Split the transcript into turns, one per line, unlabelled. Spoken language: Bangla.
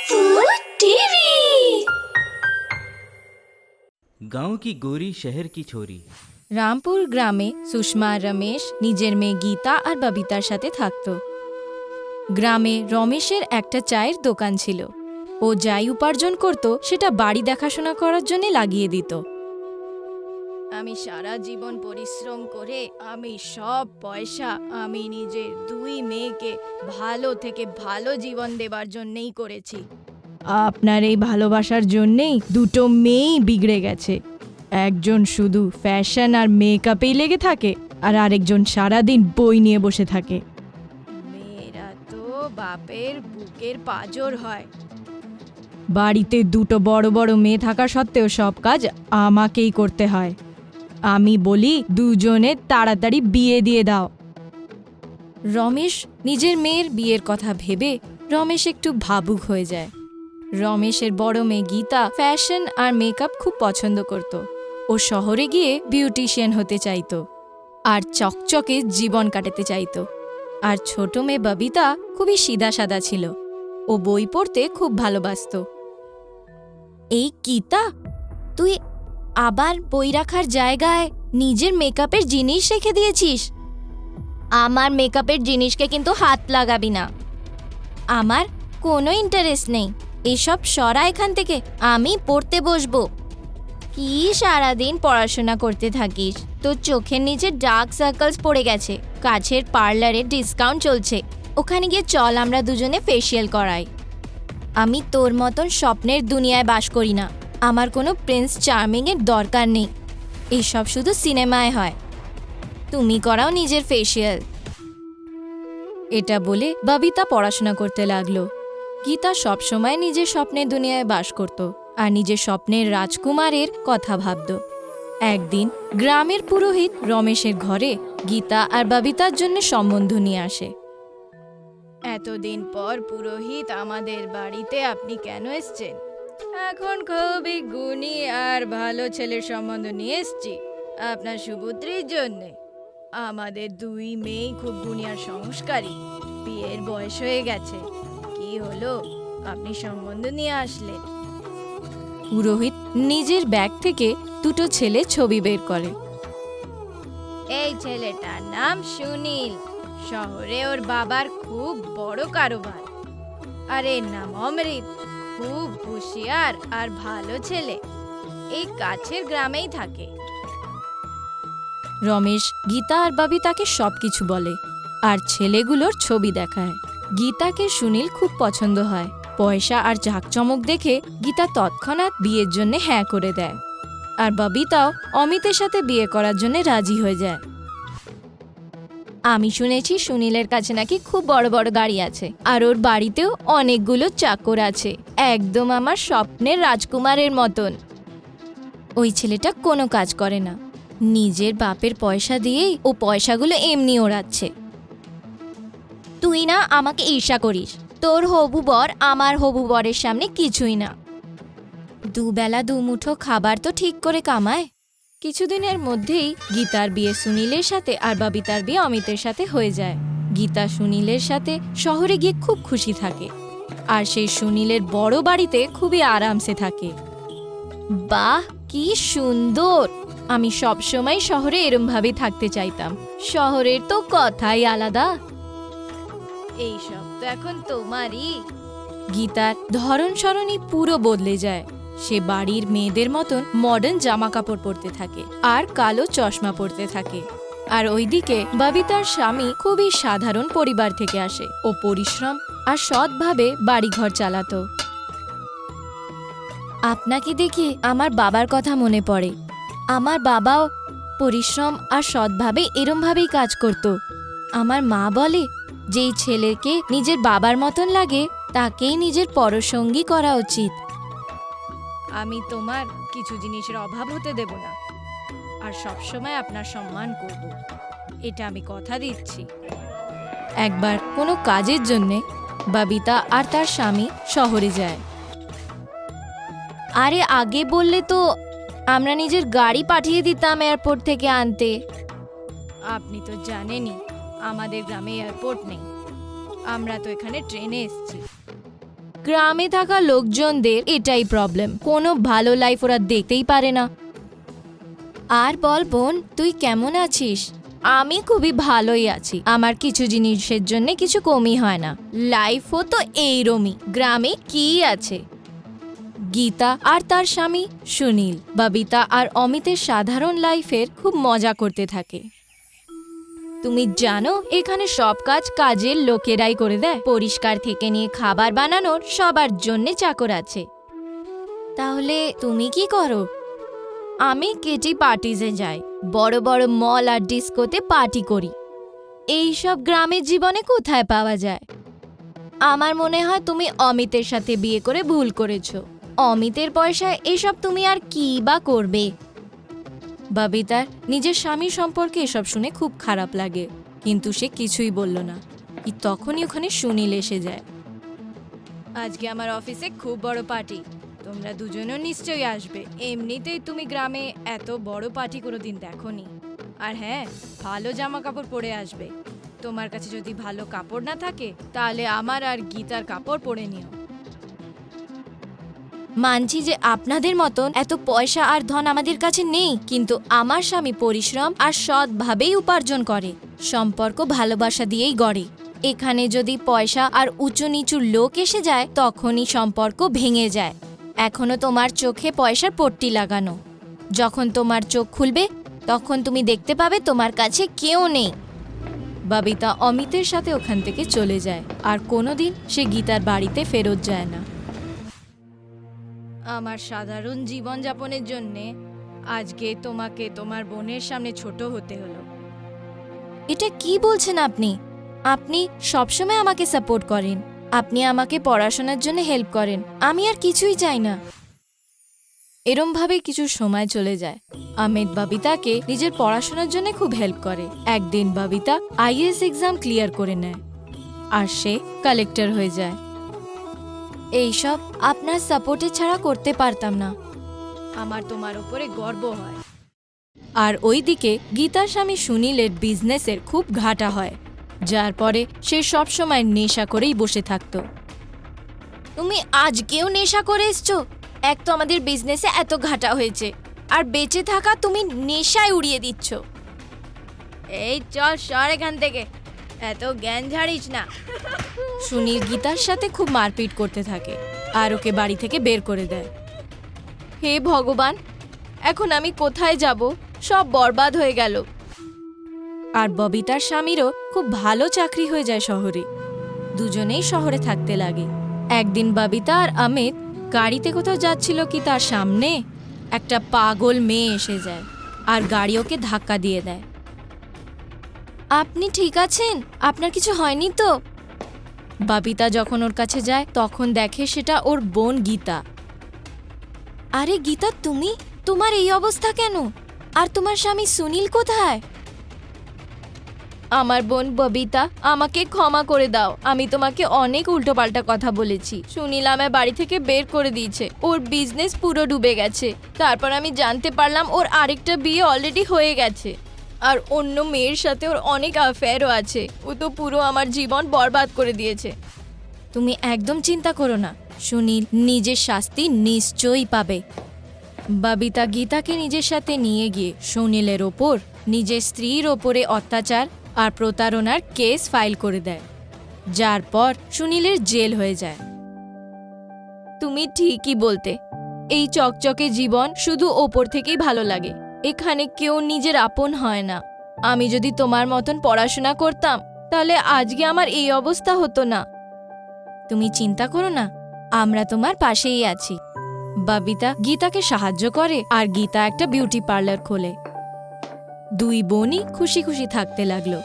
Food TV.
गांव की गोरी शहर की छोरी।
রামপুর গ্রামে সুষমা রমেশ নিজের মেয়ে গীতা আর ববিতার সাথে থাকত। গ্রামে রমেশের একটা চায়ের দোকান ছিল। ও যাই উপার্জন করত সেটা বাড়ি দেখাশোনা করার জন্য লাগিয়ে দিত। আমি সারা জীবন পরিশ্রম করে আমি সব পয়সা আমি নিজের দুই মেয়েকে ভালো থেকে ভালো জীবন দেবার জন্যই করেছি। আপনার এই ভালোবাসার জন্যেই দুটো মেয়েই বিগড়ে গেছে। একজন শুধু ফ্যাশন আর মেকআপেই লেগে থাকে, আর আরেকজন সারাদিন বই নিয়ে বসে থাকে। মেয়েরা তো বাপের বুকের পাঁজর হয়। বাড়িতে দুটো বড় বড় মেয়ে থাকা সত্ত্বেও সব কাজ আমাকেই করতে হয়। আমি বলি দুজনে তাড়াতাড়ি বিয়ে দিয়ে দাও। রমেশ নিজের মেয়ের বিয়ের কথা ভেবে রমেশ একটু ভাবুক হয়ে যায়। রমেশের বড় মেয়ে গীতা ফ্যাশন আর মেকআপ খুব পছন্দ করত। ও শহরে গিয়ে বিউটিশিয়ান হতে চাইতো আর চকচকে জীবন কাটাতে চাইতো। আর ছোট মেয়ে ববিতা খুবই সিধাসাদা ছিল। ও বই পড়তে খুব ভালোবাসতো। এই গীতা, তুই আবার বই রাখার জায়গায় নিজের মেকআপের জিনিস রেখে দিয়েছিস। আমার মেকআপের জিনিসকে কিন্তু হাত লাগাবি না। আমার কোনো ইন্টারেস্ট নেই। এসব সরা এখান থেকে, আমি পড়তে বসবো। কি সারাদিন পড়াশোনা করতে থাকিস? তোর চোখের নিচে ডার্ক সার্কেলস পড়ে গেছে। কাছের পার্লারে ডিসকাউন্ট চলছে, ওখানে গিয়ে চল আমরা দুজনে ফেসিয়াল করাই। আমি তোর মতন স্বপ্নের দুনিয়ায় বাস করি না। আমার কোনো প্রিন্স চার্মিংয়ের দরকার নেই। এসব শুধু সিনেমায় হয়। তুমি করাও নিজের ফেসিয়াল। এটা বলে ববিতা পড়াশোনা করতে লাগলো। গীতা সবসময় নিজের স্বপ্নের দুনিয়ায় বাস করত আর নিজের স্বপ্নের রাজকুমারের কথা ভাবত। একদিন গ্রামের পুরোহিত রমেশের ঘরে গীতা আর ববিতার জন্য সম্বন্ধ নিয়ে আসে। এতদিন পর পুরোহিত আমাদের বাড়িতে আপনি কেন এসছেন? এখন খুবই গুণী আর ভালো ছেলের সম্বন্ধ নিয়ে এসছি আপনার সুপুত্রীর জন্যে। আমাদের দুই মেয়ে খুব গুণী আর সংস্কারী। বিয়ের বয়স হয়ে গেছে। কি হলো, আপনি সম্বন্ধ নিয়ে আসলেন? পুরোহিত নিজের ব্যাগ থেকে দুটো ছেলে ছবি বের করে। এই ছেলেটার নাম সুনীল। শহরে ওর বাবার খুব বড় কারোবার। আর এর নাম অমৃত। খুব হুঁশিয়ার আর ভালো ছেলে। এই কাছের গ্রামেই থাকে। রমেশ গীতা আর ববিতাকে সবকিছু বলে আর ছেলেগুলোর ছবি দেখায়। গীতাকে সুনীল খুব পছন্দ হয়। পয়সা আর ঝাঁকচমক দেখে গীতা তৎক্ষণাৎ বিয়ের জন্য হ্যাঁ করে দেয়। আর ববিতাও অমিতের সাথে বিয়ে করার জন্য রাজি হয়ে যায়। আমি শুনেছি সুনীলের কাছে নাকি খুব বড় বড় গাড়ি আছে, আর ওর বাড়িতেও অনেকগুলো চাকর আছে। একদম আমার স্বপ্নের রাজকুমারের মতন। ওই ছেলেটা কোনো কাজ করে না। নিজের বাপের পয়সা দিয়েই ও পয়সাগুলো এমনি ওড়াচ্ছে। তুই না আমাকে ঈর্ষা করিস। তোর হবু বর আমার হবু বরের সামনে কিছুই না। দুবেলা দুমুঠো খাবার তো ঠিক করে কামায়। কিছুদিনের মধ্যেই গীতার বিয়ে সুনীলের সাথে আর ববিতার বিয়ে অমিতের সাথে হয়ে যায়। গীতা সুনীলের সাথে শহরে গিয়ে খুব খুশি থাকে আর সেই সুনীলের বড় বাড়িতে খুবই আরামসে থাকে। বাহ, কি সুন্দর! আমি সবসময় শহরে এরমভাবে থাকতে চাইতাম। শহরের তো কথাই আলাদা। এইসব তো এখন তোমারই। গীতার ধরন সরণি পুরো বদলে যায়। সে বাড়ির মেয়েদের মতন মডার্ন জামা কাপড় পরতে থাকে আর কালো চশমা পরতে থাকে। আর ওইদিকে ববিতার স্বামী খুবই সাধারণ পরিবার থেকে আসে। ও পরিশ্রম আর সৎভাবে বাড়িঘর চালাতো। আপনাকে দেখে আমার বাবার কথা মনে পড়ে। আমার বাবাও পরিশ্রম আর সৎভাবে এরমভাবেই কাজ করত। আমার মা বলে, যেই ছেলেকে নিজের বাবার মতন লাগে তাকেই নিজের পরসঙ্গী করা উচিত। আমি তোমার কিছু জিনিসের অভাব হতে দেব না আর সবসময় আপনার সম্মান করব, এটা আমি কথা দিচ্ছি। একবার কোনো কাজের জন্যে ববিতা আর তার স্বামী শহরে যায়। আরে আগে বললে তো আমরা নিজের গাড়ি পাঠিয়ে দিতাম এয়ারপোর্ট থেকে আনতে। আপনি তো জানেনই আমাদের গ্রামে এয়ারপোর্ট নেই। আমরা তো এখানে ট্রেনে এসেছি। গ্রামে থাকা লোকজনদের এটাই প্রবলেম, কোনো ভালো লাইফ ওরা দেখতেই পারে না। আর বল বোন, তুই কেমন আছিস? আমি খুবই ভালোই আছি। আমার কিছু জিনিসের জন্য কিছু কমই হয় না। লাইফও তো এইরমই। গ্রামে কি আছে? গীতা আর তার স্বামী সুনীল ববিতা আর অমিতের সাধারণ লাইফের খুব মজা করতে থাকে। তুমি জানো এখানে সব কাজ কাজের লোকেরাই করে দেয়। পরিষ্কার থেকে নিয়ে খাবার বানানোর সবার জন্যে চাকর আছে। তাহলে তুমি কি করো? আমি কেটি পার্টিজে যাই, বড় বড় মল আর ডিস্কোতে পার্টি করি। এইসব গ্রামের জীবনে কোথায় পাওয়া যায়? আমার মনে হয় তুমি অমিতের সাথে বিয়ে করে ভুল করেছো। অমিতের পয়সায় এসব তুমি আর কি বা করবে? ববিতার নিজের স্বামী সম্পর্কে এসব শুনে খুব খারাপ লাগে, কিন্তু সে কিছুই বলল না। তখনই ওখানে সুনীল এসে যায়। আজকে আমার অফিসে খুব বড় পার্টি, তোমরা দুজনও নিশ্চয়ই আসবে। এমনিতেই তুমি গ্রামে এত বড় পার্টি কোনোদিন দেখোনি। আর হ্যাঁ, ভালো জামা কাপড় পরে আসবে। তোমার কাছে যদি ভালো কাপড় না থাকে তাহলে আমার আর গীতার কাপড় পরে নিও। মানছি যে আপনাদের মতন এত পয়সা আর ধন আমাদের কাছে নেই, কিন্তু আমার স্বামী পরিশ্রম আর সৎভাবেই উপার্জন করে। সম্পর্ক ভালোবাসা দিয়েই গড়ে। এখানে যদি পয়সা আর উঁচু নিচু লোক এসে যায় তখনই সম্পর্ক ভেঙে যায়। এখনো তোমার চোখে পয়সার পট্টি লাগানো। যখন তোমার চোখ খুলবে তখন তুমি দেখতে পাবে তোমার কাছে কেউ নেই। ববিতা অমিতের সাথে ওখান থেকে চলে যায়, আর কোনোদিন সে গীতার বাড়িতে ফেরত যায় না। আমার সাধারণ জীবনযাপনের জন্যে আজকে তোমাকে তোমার বোনের সামনে ছোট হতে হলো। এটা কি বলছেন আপনি? আপনি সবসময় আমাকে সাপোর্ট করেন, আপনি আমাকে পড়াশোনার জন্য হেল্প করেন। আমি আর কিছুই চাই না। এরমভাবে কিছু সময় চলে যায়। আমিত ববিতাকে নিজের পড়াশোনার জন্য খুব হেল্প করে। একদিন ববিতা আইএএস এক্সাম ক্লিয়ার করে নেয় আর সে কালেক্টর হয়ে যায়। এইসব আপনার সাপোর্টে ছাড়া করতে পারতাম না। আমার তোমার উপরে গর্ব হয়। আর ওইদিকে গীতার স্বামী সুনীলের বিজনেসের খুব ঘাটা হয়, যার পরে সে সবসময় নেশা করেই বসে থাকত। তুমি আজকেও নেশা করে এসছো? এক তো আমাদের বিজনেসে এত ঘাটা হয়েছে, আর বেঁচে থাকা তুমি নেশায় উড়িয়ে দিচ্ছ। এই চল সর এখান থেকে, এত জ্ঞান ঝাড়িস না। সুনীল গীতার সাথে খুব মারপিট করতে থাকে আর ওকে বাড়ি থেকে বের করে দেয়। হে ভগবান, এখন আমি কোথায় যাব? সব বরবাদ হয়ে গেল। আর ববিতার স্বামীরও খুব ভালো চাকরি হয়ে যায় শহরে। দুজনেই শহরে থাকতে লাগে। একদিন ববিতা আর অমিত গাড়িতে কোথাও যাচ্ছিল কি তার সামনে একটা পাগল মেয়ে এসে যায় আর গাড়ি ওকে ধাক্কা দিয়ে দেয়। আপনি ঠিক আছেন? আপনার কিছু হয়নি তো? ববিতা যখন ওর কাছে যায় তখন দেখে সেটা ওর বোন গীতা। আরে গীতা, তুমি? তোমার এই অবস্থা কেন? আর তোমার স্বামী সুনীল কোথায়? আমার বোন ববিতা, আমাকে ক্ষমা করে দাও। আমি তোমাকে অনেক উল্টোপাল্টা কথা বলেছি। সুনীল আমায় বাড়ি থেকে বের করে দিয়েছে, ওর বিজনেস পুরো ডুবে গেছে। তারপর আমি জানতে পারলাম ওর আরেকটা বিয়ে অলরেডি হয়ে গেছে, আর অন্য মেয়ের সাথে ওর অনেক অ্যাফেয়ারও আছে। ও তো পুরো আমার জীবন বরবাদ করে দিয়েছে। তুমি একদম চিন্তা করো না, সুনীল নিজের শাস্তি নিশ্চয়ই পাবে। ববিতা গীতাকে নিজের সাথে নিয়ে গিয়ে সুনীলের ওপর নিজের স্ত্রীর ওপরে অত্যাচার আর প্রতারণার কেস ফাইল করে দেয়, যার পর সুনীলের জেল হয়ে যায়। তুমি ঠিকই বলতে, এই চকচকে জীবন শুধু ওপর থেকেই ভালো লাগে। এখানে কেউ নিজের আপন হয় না। আমি যদি তোমার মতন পড়াশোনা করতাম তাহলে আজকে আমার এই অবস্থা হতো না। তুমি চিন্তা করো না, আমরা তোমার পাশেই আছি। ববিতা গীতাকে সাহায্য করে আর গীতা একটা বিউটি পার্লার খোলে। দুই বোনই খুশি খুশি থাকতে লাগলো।